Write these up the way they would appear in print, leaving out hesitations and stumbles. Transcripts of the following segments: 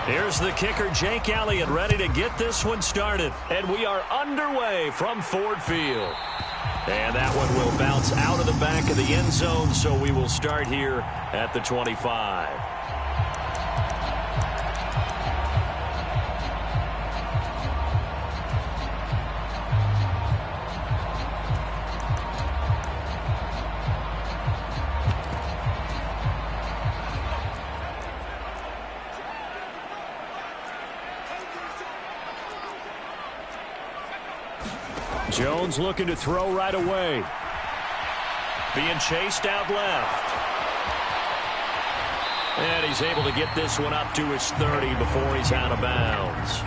Here's the kicker, Jake Elliott, ready to get this one started. And we are underway from Ford Field. And that one will bounce out of the back of the end zone, so we will start here at the 25. Jones looking to throw right away. Being chased out left. And he's able to get this one up to his 30 before he's out of bounds.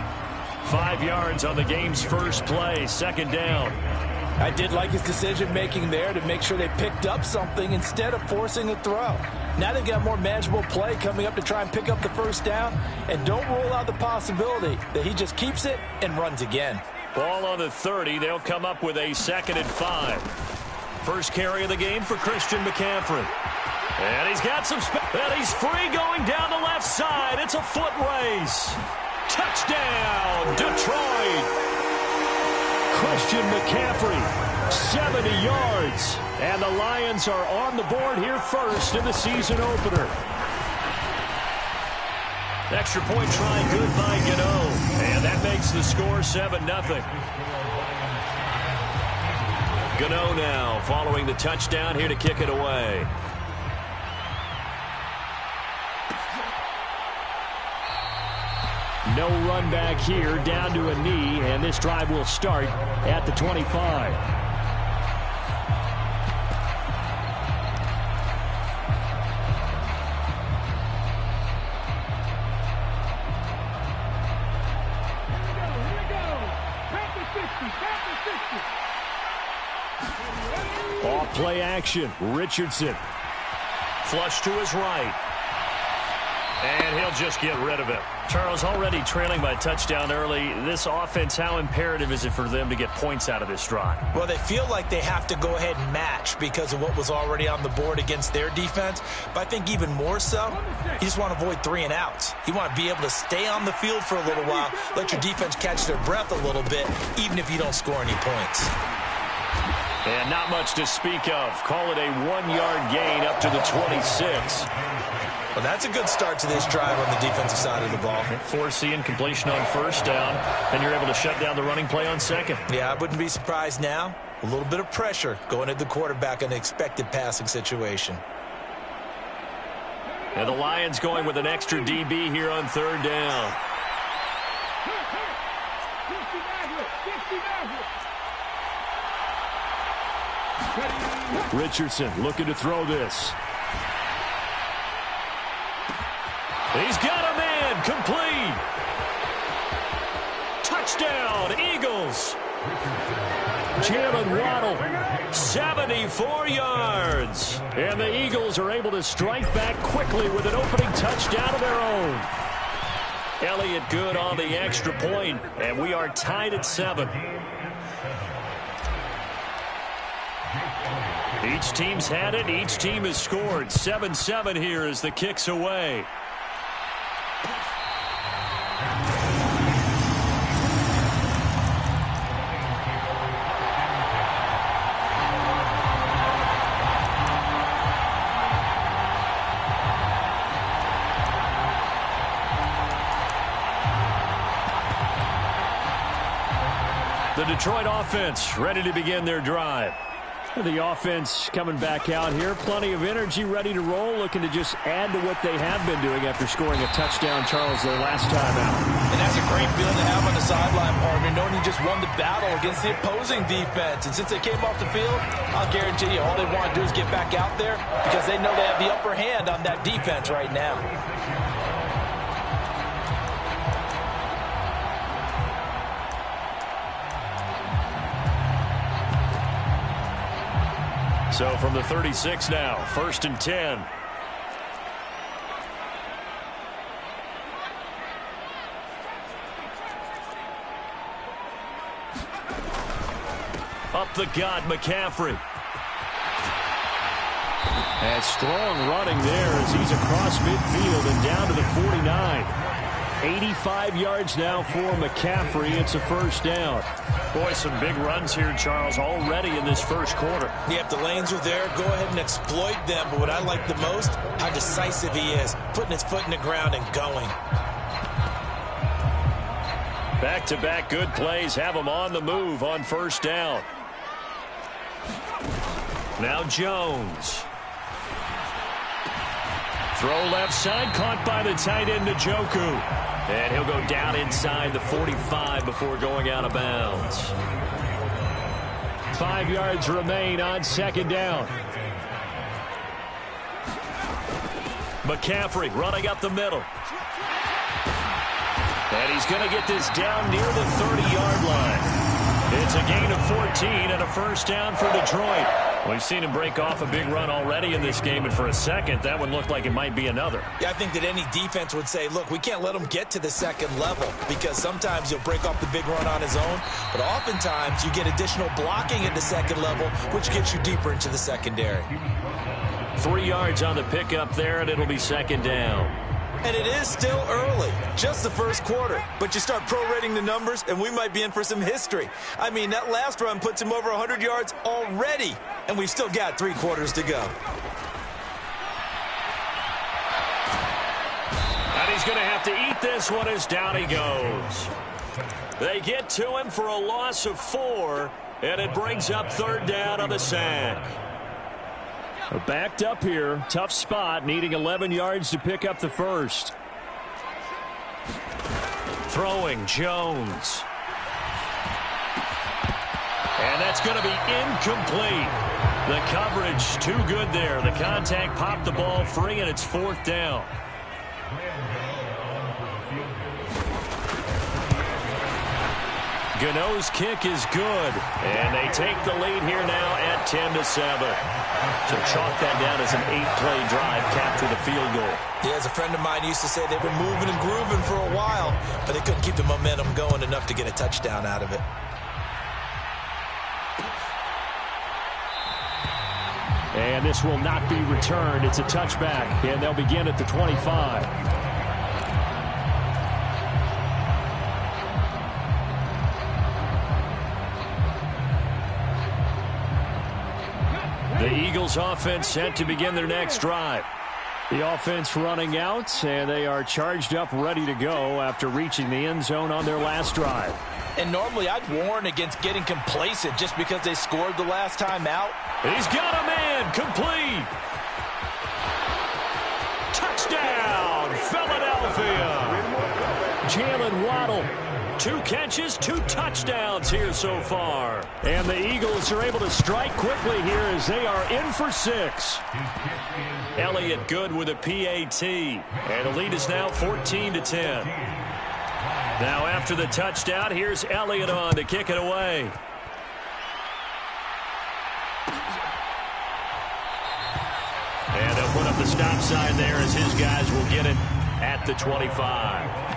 5 yards on the game's first play, second down. I did like his decision-making there to make sure they picked up something instead of forcing a throw. Now they've got more manageable play coming up to try and pick up the first down. And don't rule out the possibility that he just keeps it and runs again. Ball on the 30. They'll come up with a 2nd and 5. First carry of the game for Christian McCaffrey. And he's got some and he's free going down the left side. It's a foot race. Touchdown, Detroit. Christian McCaffrey, 70 yards. And the Lions are on the board here first in the season opener. Extra point try good by Gano. And that makes the score 7-0. Gano now following the touchdown here to kick it away. No run back here, down to a knee, and this drive will start at the 25. Off play action. Richardson. Flush to his right. And he'll just get rid of it. Charles, already trailing by touchdown early. This offense, how imperative is it for them to get points out of this drive? Well, they feel like they have to go ahead and match because of what was already on the board against their defense. But I think even more so, you just want to avoid 3 and outs. You want to be able to stay on the field for a little while, let your defense catch their breath a little bit, even if you don't score any points. And not much to speak of. Call it a 1-yard gain up to the 26. Well, that's a good start to this drive on the defensive side of the ball. Forcing completion on first down. Then you're able to shut down the running play on second. Yeah, I wouldn't be surprised now. A little bit of pressure going at the quarterback in an expected passing situation. And the Lions going with an extra DB here on third down. Richardson looking to throw this. He's got a man, complete. Touchdown, Eagles. Jalen Waddle, 74 yards. And the Eagles are able to strike back quickly with an opening touchdown of their own. Elliott good on the extra point, and we are tied at 7. Each team's had it. Each team has scored. 7-7 here as the kick's away. The Detroit offense ready to begin their drive. The offense coming back out here. Plenty of energy, ready to roll, looking to just add to what they have been doing after scoring a touchdown, Charles, their last time out. And that's a great feeling to have on the sideline, partner, knowing you just won the battle against the opposing defense. And since they came off the field, I'll guarantee you all they want to do is get back out there because they know they have the upper hand on that defense right now. So from the 36 now, 1st and 10. Up the gut, McCaffrey. And strong running there as he's across midfield and down to the 49. 85 yards now for McCaffrey. It's a first down. Boy, some big runs here, Charles, already in this first quarter. Yeah, if the lanes are there, go ahead and exploit them. But what I like the most, how decisive he is, putting his foot in the ground and going. Back-to-back good plays have him on the move on first down. Now Jones. Throw left side, caught by the tight end Njoku. And he'll go down inside the 45 before going out of bounds. 5 yards remain on second down. McCaffrey running up the middle. And he's going to get this down near the 30-yard line. It's a gain of 14 and a first down for Detroit. We've seen him break off a big run already in this game, and for a second, that one looked like it might be another. Yeah, I think that any defense would say, look, we can't let him get to the second level, because sometimes he'll break off the big run on his own, but oftentimes you get additional blocking at the second level, which gets you deeper into the secondary. 3 yards on the pickup there, and it'll be second down. And it is still early, just the first quarter. But you start prorating the numbers, and we might be in for some history. I mean, that last run puts him over 100 yards already, and we've still got 3 quarters to go. And he's going to have to eat this one as down he goes. They get to him for a loss of 4, and it brings up third down on the sack. Backed up here, tough spot, needing 11 yards to pick up the first. Throwing, Jones. And that's going to be incomplete. The coverage too good there. The contact popped the ball free, and it's fourth down. Gano's kick is good, and they take the lead here now at 10-7. So chalk that down as an 8-play drive, capture the field goal. Yeah, as a friend of mine used to say, they were moving and grooving for a while, but they couldn't keep the momentum going enough to get a touchdown out of it. And this will not be returned. It's a touchback, and they'll begin at the 25. The Eagles offense set to begin their next drive. The offense running out, and they are charged up, ready to go after reaching the end zone on their last drive. And normally I'd warn against getting complacent just because they scored the last time out. He's got a man, complete. Touchdown, Philadelphia. Jalen Waddle. 2 catches, 2 touchdowns here so far. And the Eagles are able to strike quickly here as they are in for 6. Elliott good with a PAT. And the lead is now 14-10. Now after the touchdown, here's Elliott on to kick it away. And they'll put up the stop sign there as his guys will get it at the 25.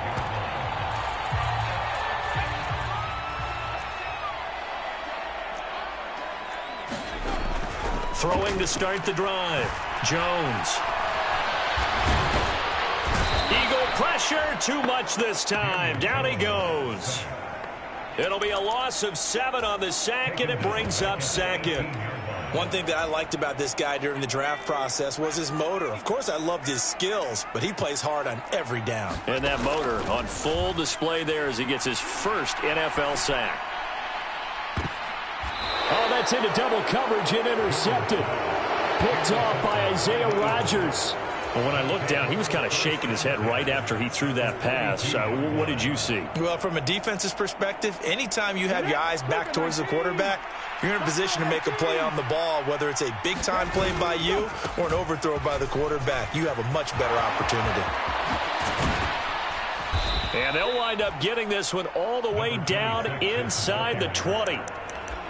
Throwing to start the drive. Jones. Eagle pressure, too much this time. Down he goes. It'll be a loss of 7 on the sack, and it brings up second. One thing that I liked about this guy during the draft process was his motor. Of course, I loved his skills, but he plays hard on every down. And that motor on full display there as he gets his first NFL sack. Oh, that's into double coverage and intercepted. Picked off by Isaiah Rodgers. Well, when I looked down, he was kind of shaking his head right after he threw that pass. What did you see? Well, from a defense's perspective, anytime you have your eyes back towards the quarterback, you're in a position to make a play on the ball, whether it's a big-time play by you or an overthrow by the quarterback. You have a much better opportunity. And they'll wind up getting this one all the way down inside the 20.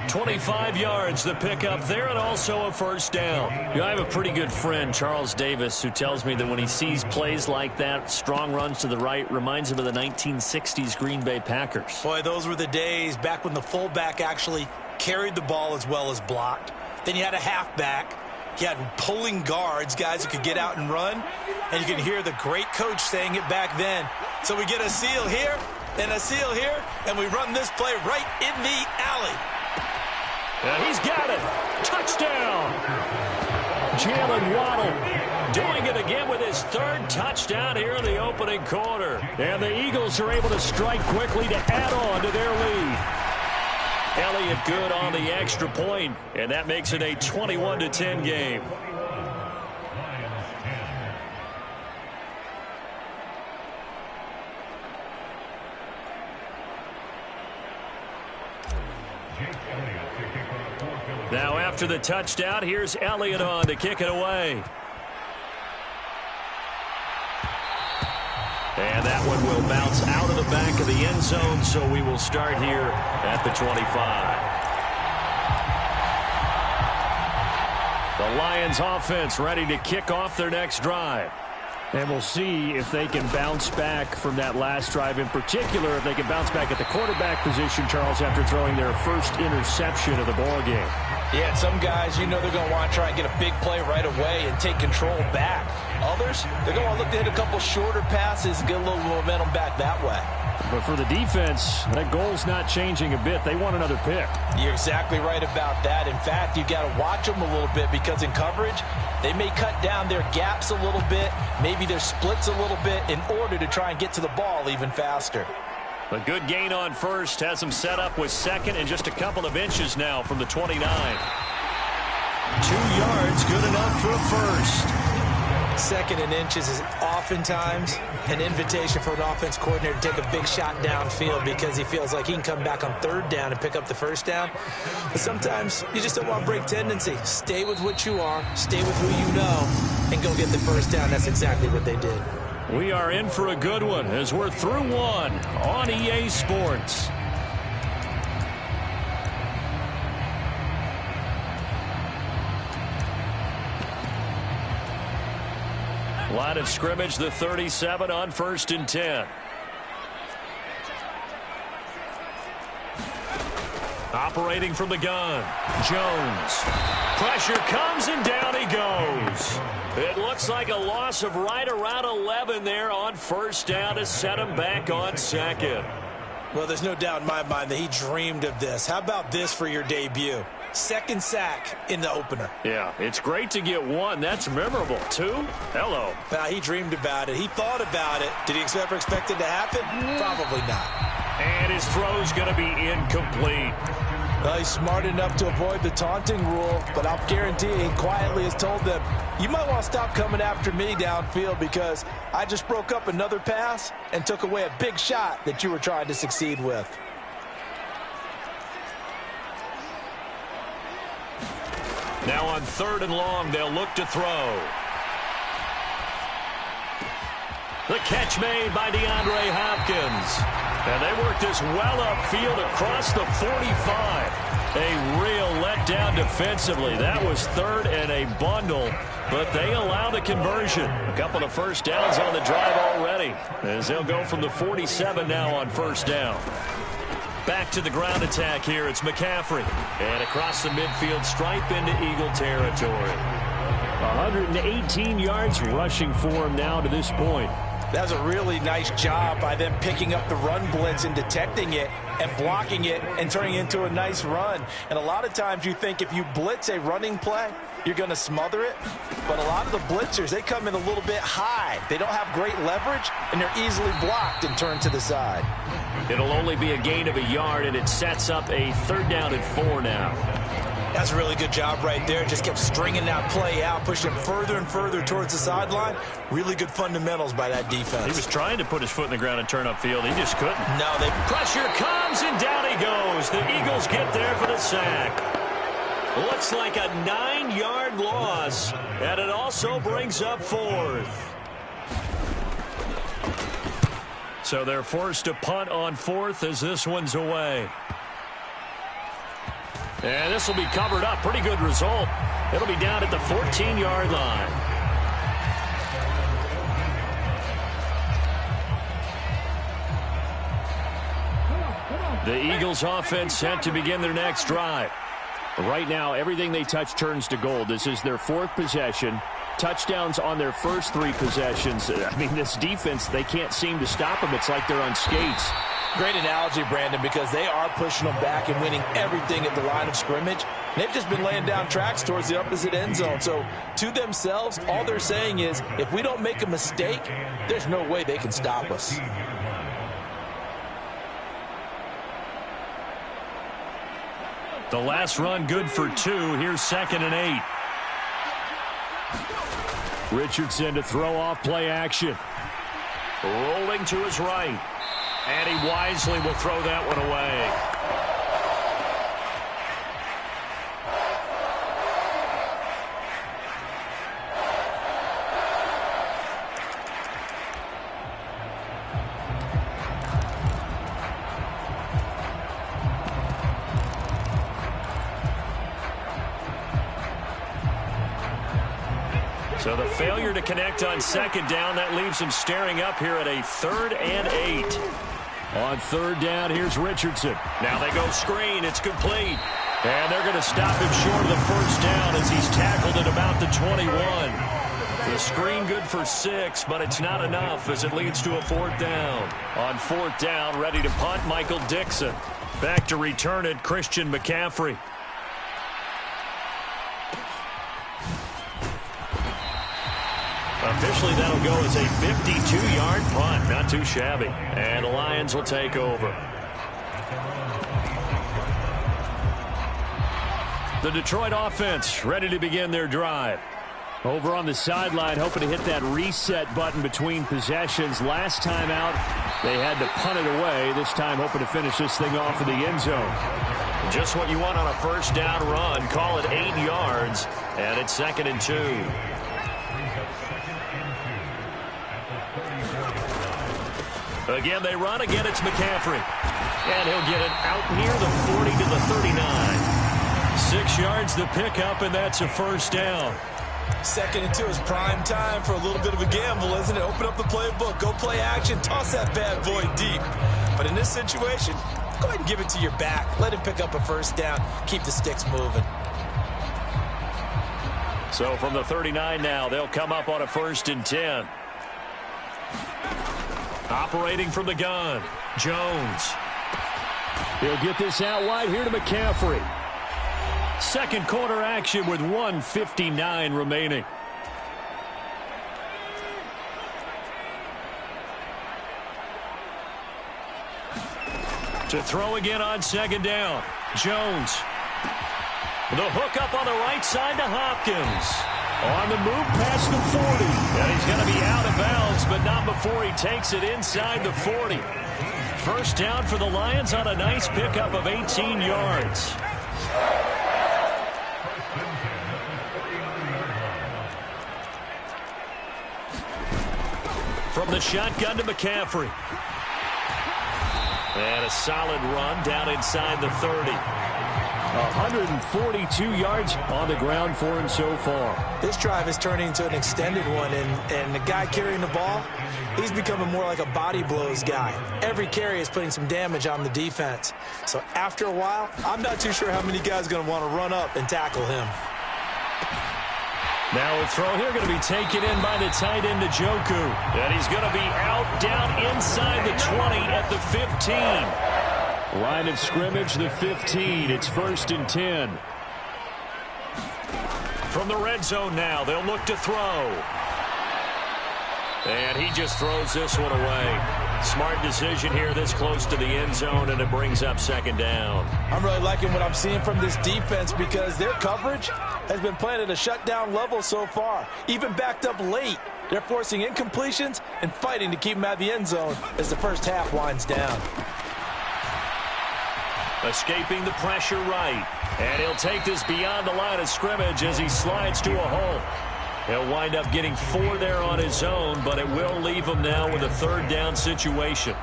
25 yards the pickup there, and also a first down. You know, I have a pretty good friend, Charles Davis, who tells me that when he sees plays like that, strong runs to the right, reminds him of the 1960s Green Bay Packers. Boy, those were the days back when the fullback actually carried the ball as well as blocked. Then you had a halfback. You had pulling guards, guys who could get out and run. And you can hear the great coach saying it back then. So we get a seal here and a seal here, and we run this play right in the alley. And he's got it. Touchdown. Jalen Waddle doing it again with his third touchdown here in the opening quarter. And the Eagles are able to strike quickly to add on to their lead. Elliott good on the extra point, and that makes it a 21-10 game. Now after the touchdown, here's Elliott on to kick it away. And that one will bounce out of the back of the end zone, so we will start here at the 25. The Lions offense ready to kick off their next drive. And we'll see if they can bounce back from that last drive, in particular, if they can bounce back at the quarterback position, Charles, after throwing their first interception of the ball game. Yeah, some guys, you know they're going to want to try and get a big play right away and take control back. Others, they're going to want to look to hit a couple shorter passes and get a little momentum back that way. But for the defense, that goal's not changing a bit. They want another pick. You're exactly right about that. In fact, you've got to watch them a little bit because in coverage, they may cut down their gaps a little bit, maybe their splits a little bit in order to try and get to the ball even faster. A good gain on first has them set up with second and just a couple of inches now from the 29. 2 yards, good enough for a first. Second and inches is oftentimes an invitation for an offense coordinator to take a big shot downfield because he feels like he can come back on third down and pick up the first down. But sometimes you just don't want to break tendency. Stay with what you are, stay with who you know, and go get the first down. That's exactly what they did. We are in for a good one as we're through one on EA Sports. Line of scrimmage, the 37 on 1st and 10. Operating from the gun, Jones. Pressure comes and down he goes. It looks like a loss of right around 11 there on first down to set him back on second. Well, there's no doubt in my mind that he dreamed of this. How about this for your debut? Second sack in the opener. Yeah, it's great to get one. That's memorable. 2? Hello. He dreamed about it. He thought about it. Did he ever expect it to happen? Probably not. And his throw's going to be incomplete. Well, he's smart enough to avoid the taunting rule, but I'll guarantee he quietly has told them, you might want to stop coming after me downfield because I just broke up another pass and took away a big shot that you were trying to succeed with. Now on 3rd and long, they'll look to throw. The catch made by DeAndre Hopkins. And they work this well upfield across the 45. A real letdown defensively. That was 3rd and a bundle, but they allow the conversion. A couple of first downs on the drive already, as they'll go from the 47 now on first down. Back to the ground attack here. It's McCaffrey. And across the midfield stripe into Eagle territory. 118 yards rushing for him now to this point. That was a really nice job by them picking up the run blitz and detecting it and blocking it and turning it into a nice run. And a lot of times you think if you blitz a running play, you're going to smother it. But a lot of the blitzers, they come in a little bit high. They don't have great leverage, and they're easily blocked and turned to the side. It'll only be a gain of a yard, and it sets up a 3rd down and 4 now. That's a really good job right there. Just kept stringing that play out, pushing him further and further towards the sideline. Really good fundamentals by that defense. He was trying to put his foot in the ground and turn upfield. He just couldn't. No, pressure comes, and down he goes. The Eagles get there for the sack. Looks like a 9-yard loss, and it also brings up 4th. So they're forced to punt on 4th as this one's away. And this will be covered up. Pretty good result. It'll be down at the 14-yard line. The Eagles offense set to begin their next drive. Right now, everything they touch turns to gold. This is their 4th possession. touchdowns on their first 3 possessions. I mean, this defense, they can't seem to stop them. It's like they're on skates. Great analogy, Brandon, because they are pushing them back and winning everything at the line of scrimmage. They've just been laying down tracks towards the opposite end zone. So to themselves, all they're saying is, if we don't make a mistake, there's no way they can stop us. The last run good for 2. Here's 2nd and 8. Richardson to throw off play action. Rolling to his right. And he wisely will throw that one away. So the failure to connect on 2nd down, that leaves him staring up here at a 3rd and 8. On 3rd down, here's Richardson. Now they go screen. It's complete. And they're going to stop him short of the 1st down as he's tackled at about the 21. The screen good for 6, but it's not enough as it leads to a 4th down. On 4th down, ready to punt, Michael Dixon. Back to return it, Christian McCaffrey. Officially, that'll go as a 52-yard punt. Not too shabby. And the Lions will take over. The Detroit offense ready to begin their drive. Over on the sideline, hoping to hit that reset button between possessions. Last time out, they had to punt it away. This time, hoping to finish this thing off in the end zone. Just what you want on a 1st down run. Call it 8 yards. And it's 2nd and 2. Again, they run. Again, it's McCaffrey. And he'll get it out near the 40 to the 39. 6 yards the pickup, and that's a 1st down. 2nd and 2 is prime time for a little bit of a gamble, isn't it? Open up the playbook, go play action, toss that bad boy deep. But in this situation, go ahead and give it to your back. Let him pick up a 1st down. Keep the sticks moving. So from the 39 now, they'll come up on a 1st and 10. Operating from the gun, Jones. He'll get this out wide here to McCaffrey. 2nd quarter action with 1:59 remaining. To throw again on 2nd down, Jones. The hook up on the right side to Hopkins. On the move past the 40. And he's going to be out of bounds, but not before he takes it inside the 40. 1st down for the Lions on a nice pickup of 18 yards. From the shotgun to McCaffrey. And a solid run down inside the 30. 142 yards on the ground for him so far. This drive is turning into an extended one, and the guy carrying the ball, he's becoming more like a body blows guy. Every carry is putting some damage on the defense. So after a while, I'm not too sure how many guys are going to want to run up and tackle him. Now a throw here going to be taken in by the tight end Njoku. And he's going to be out down inside the 20 at the 15. Line of scrimmage, the 15. It's 1st and 10. From the red zone now, they'll look to throw. And he just throws this one away. Smart decision here this close to the end zone, and it brings up 2nd down. I'm really liking what I'm seeing from this defense because their coverage has been playing at a shutdown level so far. Even backed up late, they're forcing incompletions and fighting to keep them out of the end zone as the first half winds down. Escaping the pressure right. And he'll take this beyond the line of scrimmage as he slides to a hole. He'll wind up getting 4 there on his own, but it will leave him now with a 3rd down situation.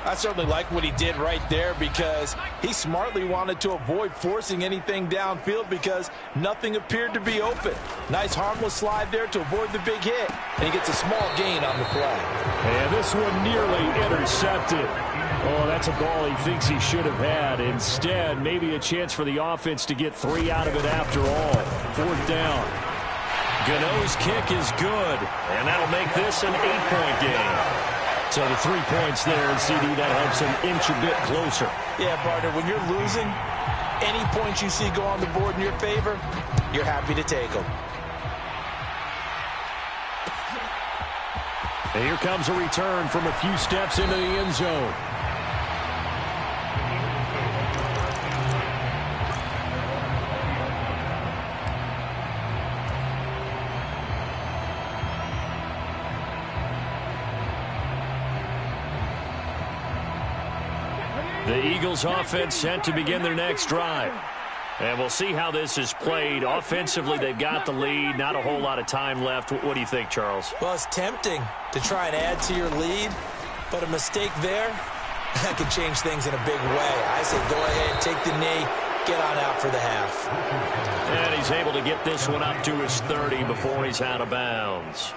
I certainly like what he did right there because he smartly wanted to avoid forcing anything downfield because nothing appeared to be open. Nice harmless slide there to avoid the big hit, and he gets a small gain on the play. And this one nearly intercepted. Oh, that's a ball he thinks he should have had. Instead, maybe a chance for the offense to get 3 out of it after all. 4th down. Gano's kick is good, and that'll make this an 8-point game. So the 3 points there, and CD, that helps him inch a bit closer. Yeah, partner, when you're losing, any points you see go on the board in your favor, you're happy to take them. And here comes a return from a few steps into the end zone. The Eagles offense set to begin their next drive. And we'll see how this is played. Offensively, they've got the lead. Not a whole lot of time left. What do you think, Charles? Well, it's tempting to try and add to your lead, but a mistake there, that could change things in a big way. I say go ahead, take the knee, get on out for the half. And he's able to get this one up to his 30 before he's out of bounds.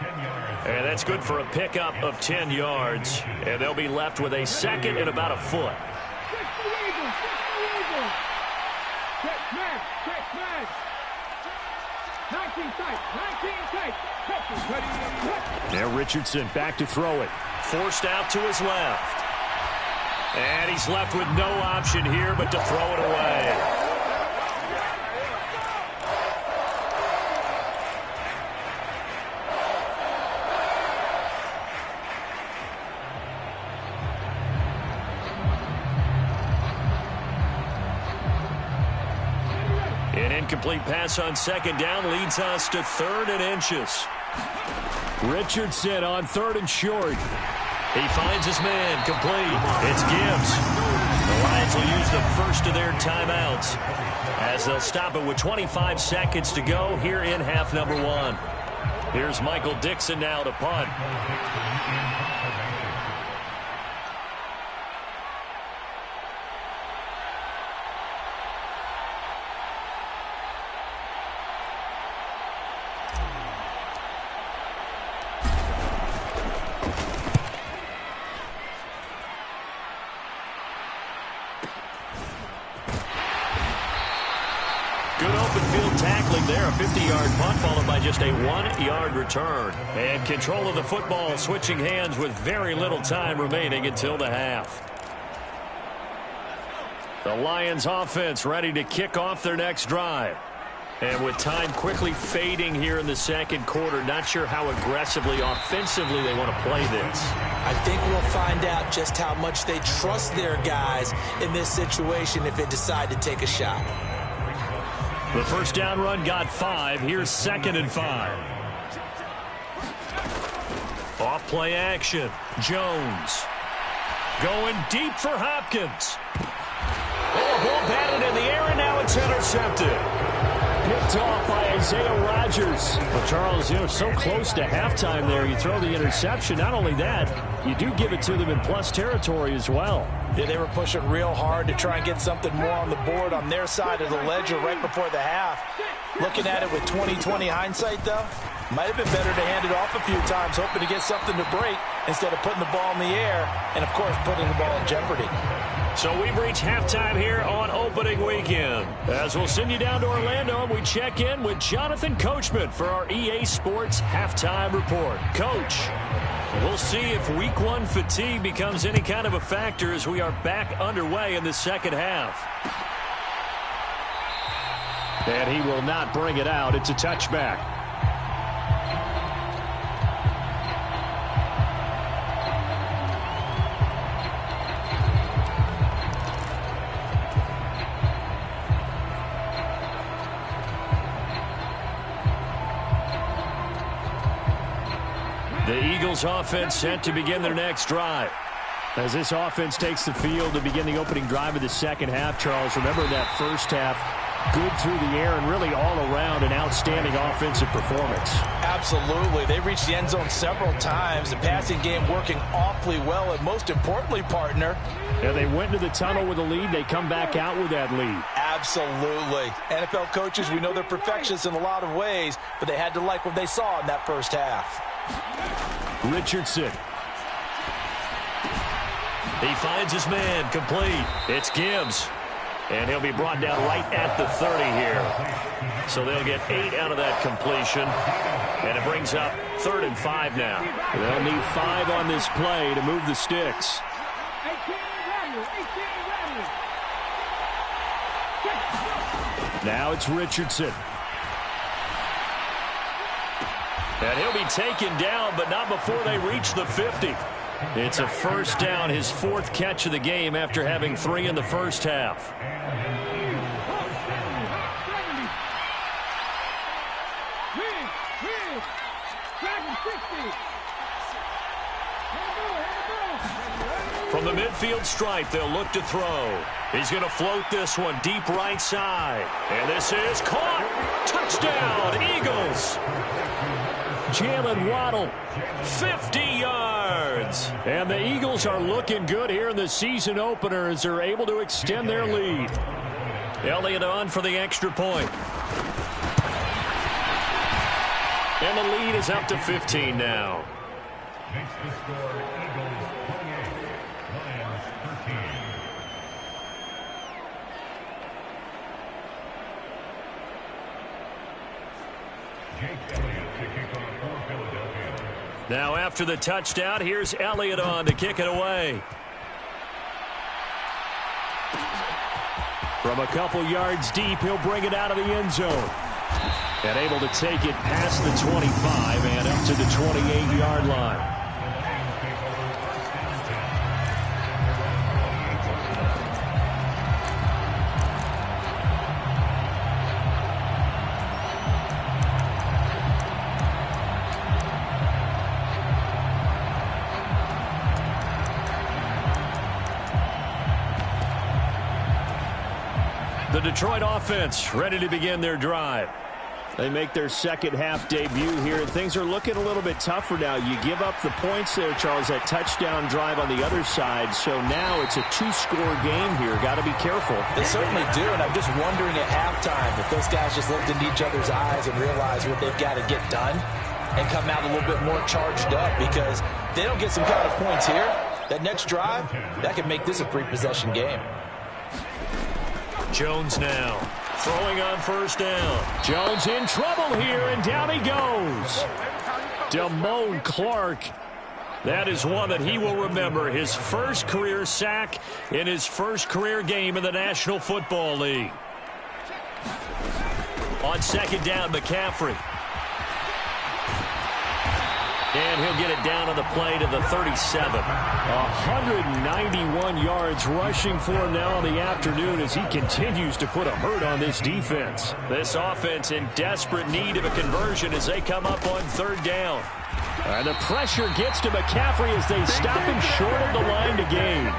And that's good for a pickup of 10 yards. And they'll be left with a second and about a foot. Now Richardson back to throw it. Forced out to his left. And he's left with no option here but to throw it away. An incomplete pass on second down leads us to 3rd and inches. Richardson on 3rd and short. He finds his man complete. It's Gibbs. The Lions will use the first of their timeouts as they'll stop it with 25 seconds to go here in half number 1. Here's Michael Dixon now to punt. Good open field tackling there, a 50-yard punt followed by just a 1-yard return. And control of the football switching hands with very little time remaining until the half. The Lions offense ready to kick off their next drive. And with time quickly fading here in the second quarter, not sure how aggressively, offensively they want to play this. I think we'll find out just how much they trust their guys in this situation if they decide to take a shot. The first down run got 5. Here's 2nd and 5. Off play action. Jones. Going deep for Hopkins. Oh, ball batted in the air, and now it's intercepted. Picked off by Isaiah Rodgers. Well, Charles, so close to halftime there. You throw the interception. Not only that, you do give it to them in plus territory as well. Yeah, they were pushing real hard to try and get something more on the board on their side of the ledger right before the half. Looking at it with 20/20 hindsight, though, might have been better to hand it off a few times, hoping to get something to break instead of putting the ball in the air and, of course, putting the ball in jeopardy. So we've reached halftime here on opening weekend. As we'll send you down to Orlando, and we check in with Jonathan Coachman for our EA Sports Halftime Report. Coach, we'll see if Week 1 fatigue becomes any kind of a factor as we are back underway in the second half. And he will not bring it out. It's a touchback. The Eagles offense set to begin their next drive. As this offense takes the field to begin the opening drive of the second half, Charles, remember that first half, good through the air and really all around an outstanding offensive performance. Absolutely. They reached the end zone several times. The passing game working awfully well, and most importantly, partner. Yeah, they went into the tunnel with a lead. They come back out with that lead. Absolutely. NFL coaches, we know they're perfectionists in a lot of ways, but they had to like what they saw in that first half. Richardson. He finds his man complete. It's Gibbs. And he'll be brought down right at the 30 here. So they'll get 8 out of that completion. And it brings up 3rd and 5 now. They'll need 5 on this play to move the sticks. Now it's Richardson. And he'll be taken down, but not before they reach the 50. It's a first down, his 4th catch of the game after having 3 in the first half. From the midfield stripe, they'll look to throw. He's going to float this one deep right side. And this is caught. Touchdown, Eagles. Jalen Waddle, 50 yards. And the Eagles are looking good here in the season opener as they're able to extend their lead. Elliott on for the extra point. And the lead is up to 15 now. Makes the score Eagles 28, Lions 13. Jake Elliott to kick off for Philadelphia. Now after the touchdown, here's Elliott on to kick it away. From a couple yards deep, he'll bring it out of the end zone. And able to take it past the 25 and up to the 28-yard line. The Detroit offense ready to begin their drive. They make their second half debut here, and things are looking a little bit tougher now. You give up the points there, Charles, that touchdown drive on the other side. So now it's a 2-score game here. Got to be careful. They certainly do, and I'm just wondering at halftime if those guys just looked into each other's eyes and realized what they've got to get done and come out a little bit more charged up, because if they don't get some kind of points here, that next drive, that could make this a 3-possession game. Jones now throwing on first down. Jones in trouble here, and down he goes. Damone Clark. That is one that he will remember. His first career sack in his first career game in the National Football League. On second down, McCaffrey. And he'll get it down on the play to the 37. 191 yards rushing for him now on the afternoon as he continues to put a hurt on this defense. This offense in desperate need of a conversion as they come up on third down. And the pressure gets to McCaffrey as they stop him short of the line to gain.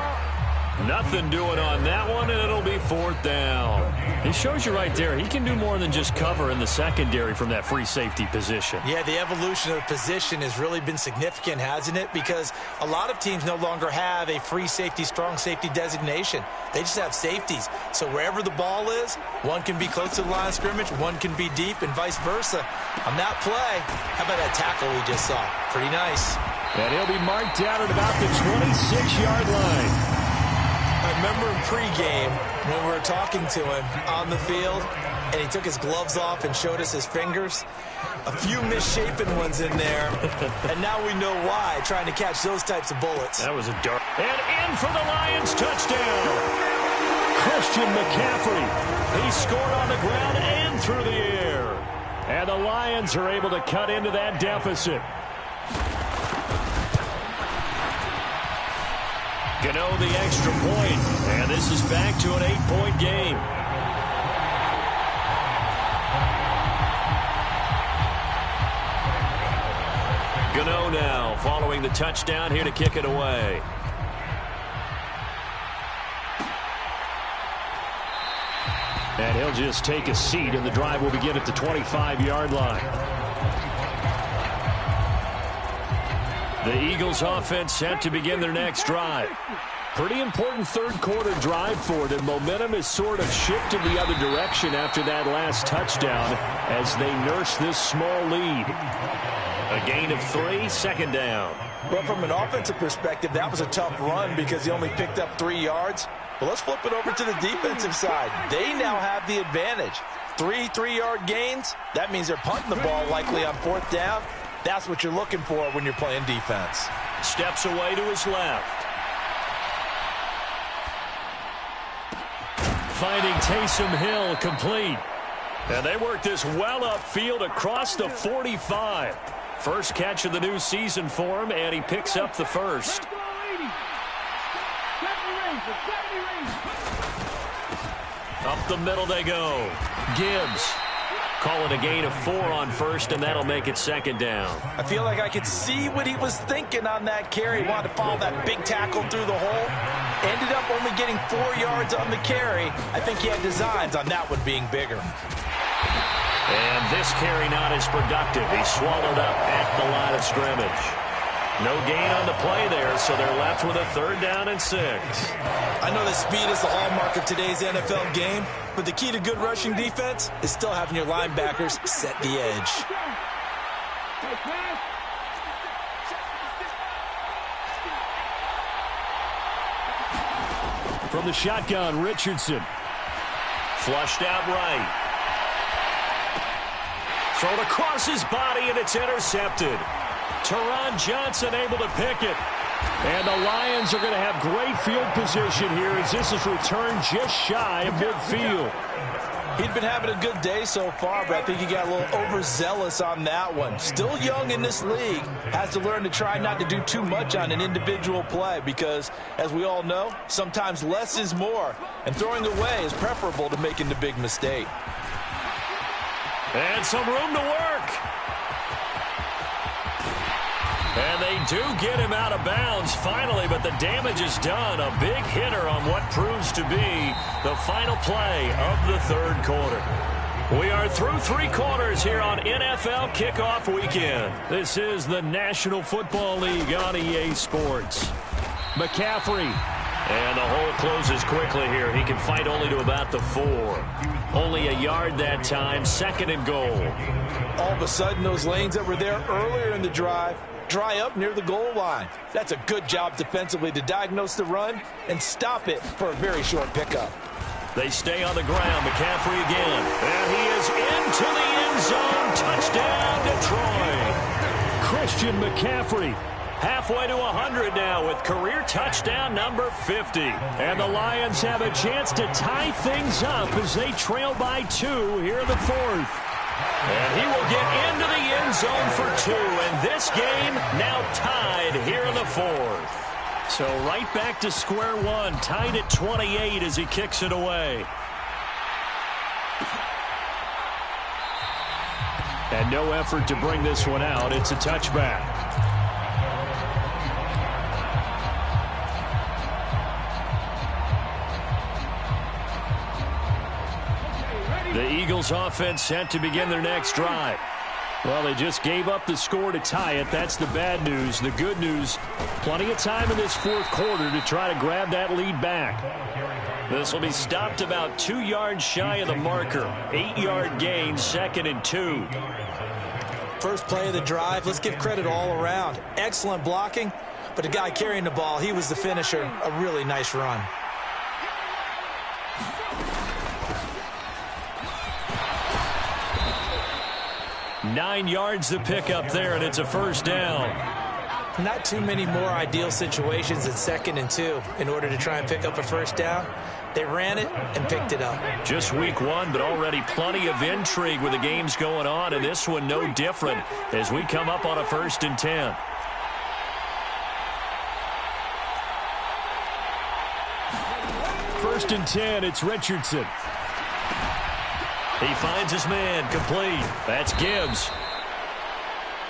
Nothing doing on that one, and it'll be fourth down. He shows you right there, he can do more than just cover in the secondary from that free safety position. Yeah, the evolution of the position has really been significant, hasn't it? Because a lot of teams no longer have a free safety, strong safety designation. They just have safeties. So wherever the ball is, one can be close to the line of scrimmage, one can be deep, and vice versa. On that play, how about that tackle we just saw? Pretty nice. And he'll be marked down at about the 26-yard line. I remember in pregame when we were talking to him on the field, and he took his gloves off and showed us his fingers. A few misshapen ones in there, and now we know why, trying to catch those types of bullets. That was a dart. And in for the Lions, touchdown. Christian McCaffrey. He scored on the ground and through the air. And the Lions are able to cut into that deficit. Gano the extra point, and this is back to an 8-point game. Gano now following the touchdown here to kick it away. And he'll just take a seat, and the drive will begin at the 25-yard line. The Eagles offense set to begin their next drive. Pretty important third-quarter drive for them. Momentum has sort of shifted the other direction after that last touchdown as they nurse this small lead. A gain of 3, second down. But from an offensive perspective, that was a tough run because he only picked up 3 yards. Well, let's flip it over to the defensive side. They now have the advantage. 3-3-yard gains, that means they're punting the ball likely on 4th down. That's what you're looking for when you're playing defense. Steps away to his left. Finding Taysom Hill complete. And they work this well upfield across the 45. First catch of the new season for him, and he picks up the first. Up the middle they go. Gibbs calling a gain of 4 on first, and that'll make it 2nd down. I feel like I could see what he was thinking on that carry. He wanted to follow that big tackle through the hole. Ended up only getting 4 yards on the carry. I think he had designs on that one being bigger. And this carry not as productive. He's swallowed up at the line of scrimmage. No gain on the play there, so they're left with a 3rd down and 6. I know that speed is the hallmark of today's NFL game, but the key to good rushing defense is still having your linebackers set the edge. From the shotgun, Richardson. Flushed out right. Thrown across his body, and it's intercepted. Teron Johnson able to pick it. And the Lions are going to have great field position here as this is returned just shy of midfield. He'd been having a good day so far, but I think he got a little overzealous on that one. Still young in this league. Has to learn to try not to do too much on an individual play because, as we all know, sometimes less is more. And throwing away is preferable to making the big mistake. And some room to work. And they do get him out of bounds finally, but the damage is done. A big hitter on what proves to be the final play of the 3rd quarter. We are through 3 quarters here on NFL Kickoff Weekend. This is the National Football League on EA Sports. McCaffrey. And the hole closes quickly here. He can fight only to about the 4. Only a yard that time, 2nd and goal. All of a sudden, those lanes that were there earlier in the drive dry up near the goal line. That's a good job defensively to diagnose the run and stop it for a very short pickup. They stay on the ground. McCaffrey again. And he is into the end zone. Touchdown, Detroit. Christian McCaffrey. Halfway to 100 now with career touchdown number 50. And the Lions have a chance to tie things up as they trail by 2 here in the 4th. And he will get into the end zone for 2. And this game now tied here in the 4th. So right back to square one, tied at 28 as he kicks it away. And no effort to bring this one out. It's a touchback. The Eagles offense set to begin their next drive. Well, they just gave up the score to tie it. That's the bad news. The good news, plenty of time in this 4th quarter to try to grab that lead back. This will be stopped about 2 yards shy of the marker. 8-yard gain, 2nd and 2. First play of the drive, let's give credit all around. Excellent blocking, but the guy carrying the ball, he was the finisher. A really nice run. Nine yards to pick up there, and it's a 1st down. Not too many more ideal situations at 2nd and 2 in order to try and pick up a 1st down. They ran it and picked it up. Just week 1, but already plenty of intrigue with the games going on, and this one no different as we come up on a 1st and 10. First and 10, it's Richardson. He finds his man, complete. That's Gibbs.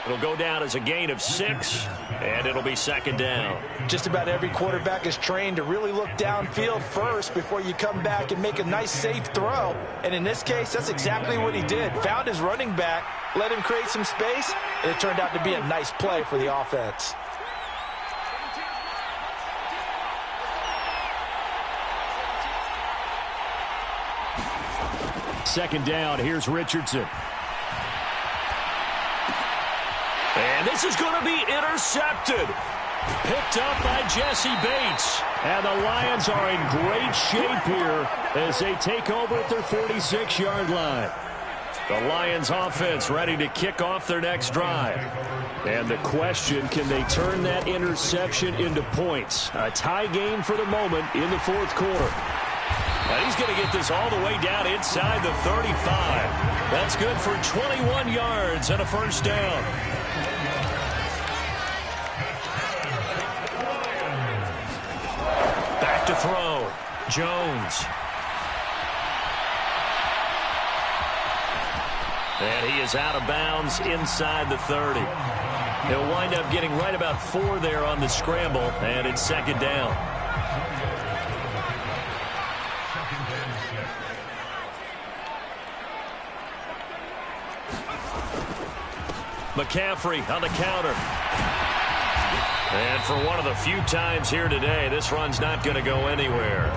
It'll go down as a gain of 6, and it'll be 2nd down. Just about every quarterback is trained to really look downfield first before you come back and make a nice, safe throw. And in this case, that's exactly what he did. Found his running back, let him create some space, and it turned out to be a nice play for the offense. Second down, here's Richardson. And this is going to be intercepted. Picked up by Jesse Bates. And the Lions are in great shape here as they take over at their 46-yard line. The Lions offense ready to kick off their next drive. And the question, can they turn that interception into points? A tie game for the moment in the fourth quarter. And he's going to get this all the way down inside the 35. That's good for 21 yards and a first down. Back to throw. Jones. And he is out of bounds inside the 30. He'll wind up getting right about 4 there on the scramble, and it's second down. McCaffrey on the counter. And for one of the few times here today, this run's not going to go anywhere.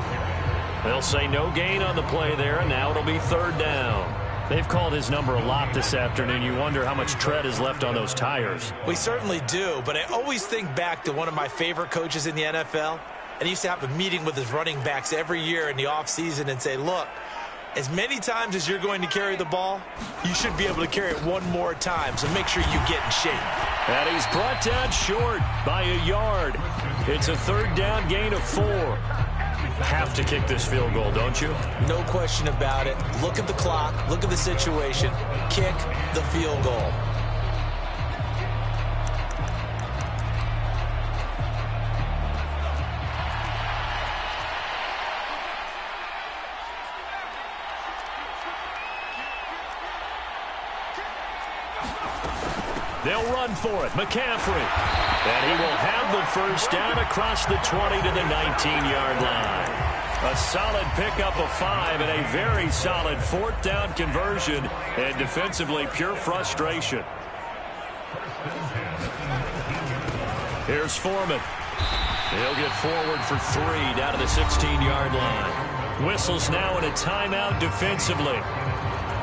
They'll say no gain on the play there, and now it'll be third down. They've called his number a lot this afternoon. You wonder how much tread is left on those tires. We certainly do, but I always think back to one of my favorite coaches in the NFL. And he used to have a meeting with his running backs every year in the offseason and say, look, as many times as you're going to carry the ball, you should be able to carry it one more time, so make sure you get in shape. And he's brought down short by a yard. It's a third down gain of 4. Have to kick this field goal, don't you? No question about it. Look at the clock. Look at the situation. Kick the field goal. They'll run for it. McCaffrey. And he will have the first down across the 20 to the 19-yard line. A solid pickup of 5 and a very solid fourth down conversion. And defensively, pure frustration. Here's Foreman. He'll get forward for 3 down to the 16-yard line. Whistles now in a timeout defensively.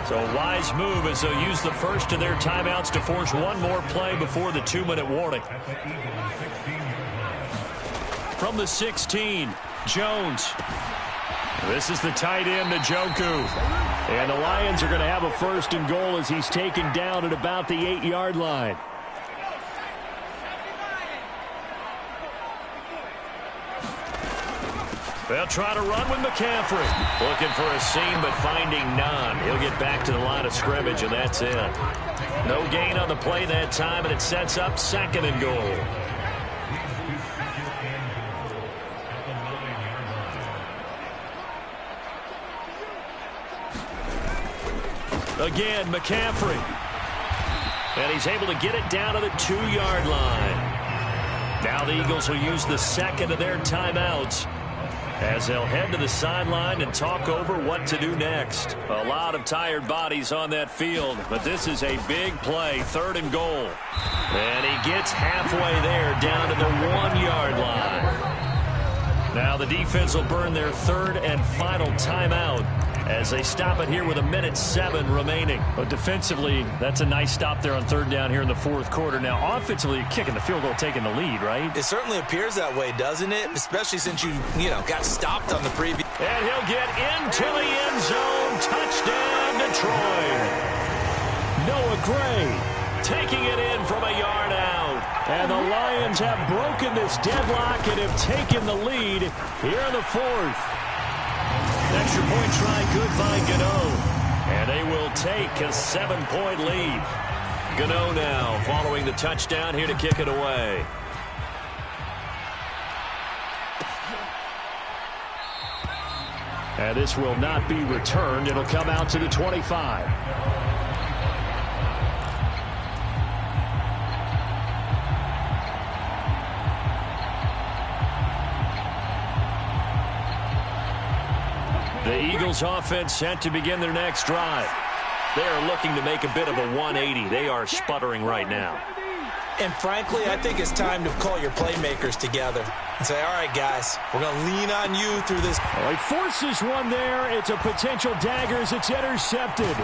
So a wise move as they'll use the first of their timeouts to force one more play before the 2-minute warning. From the 16, Jones. This is the tight end, Njoku. And the Lions are going to have a first and goal as he's taken down at about the 8-yard line. They'll try to run with McCaffrey. Looking for a seam, but finding none. He'll get back to the line of scrimmage, and that's it. No gain on the play that time, and it sets up second and goal. Again, McCaffrey. And he's able to get it down to the 2-yard line. Now the Eagles will use the second of their timeouts as they'll head to the sideline and talk over what to do next. A lot of tired bodies on that field, but this is a big play, third and goal. And he gets halfway there down to the 1-yard line. Now the defense will burn their third and final timeout as they stop it here with 1:07 remaining. But defensively, that's a nice stop there on third down here in the fourth quarter. Now, offensively, kicking the field goal, taking the lead, right? It certainly appears that way, doesn't it? Especially since you got stopped on the previous. And he'll get into the end zone. Touchdown, Detroit. Noah Gray taking it in from a yard out. And the Lions have broken this deadlock and have taken the lead here in the fourth. Extra point try good by Gano. And they will take a 7-point lead. Gano now following the touchdown here to kick it away. And this will not be returned. It'll come out to the 25. The Eagles offense set to begin their next drive. They are looking to make a bit of a 180. They are sputtering right now. And frankly, I think it's time to call your playmakers together and say, all right, guys, we're going to lean on you through this. Well, he forces one there. It's a potential dagger as it's intercepted.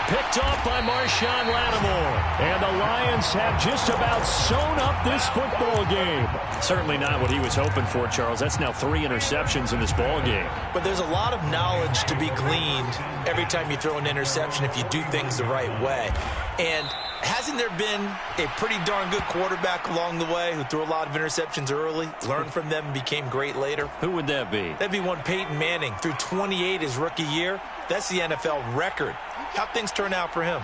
picked off by Marshawn Lattimore. And the Lions have just about sewn up this football game. Certainly not what he was hoping for, Charles. That's now 3 interceptions in this ball game. But there's a lot of knowledge to be gleaned every time you throw an interception if you do things the right way. And hasn't there been a pretty darn good quarterback along the way who threw a lot of interceptions early, learned from them, and became great later? Who would that be? That'd be one Peyton Manning. Threw 28 his rookie year. That's the NFL record. How'd things turn out for him?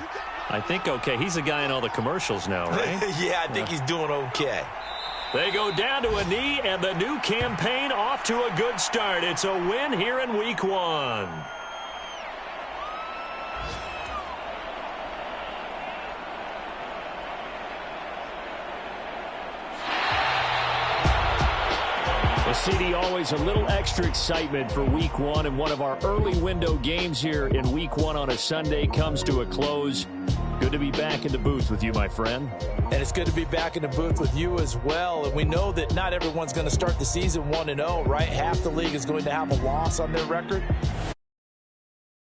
I think okay. He's a guy in all the commercials now, right? Yeah, I think he's doing okay. They go down to a knee, and the new campaign off to a good start. It's a win here in Week 1. CD, always a little extra excitement for Week 1, and one of our early window games here in Week 1 on a Sunday comes to a close. Good to be back in the booth with you, my friend. And it's good to be back in the booth with you as well. And we know that not everyone's going to start the season 1-0, right? Half the league is going to have a loss on their record.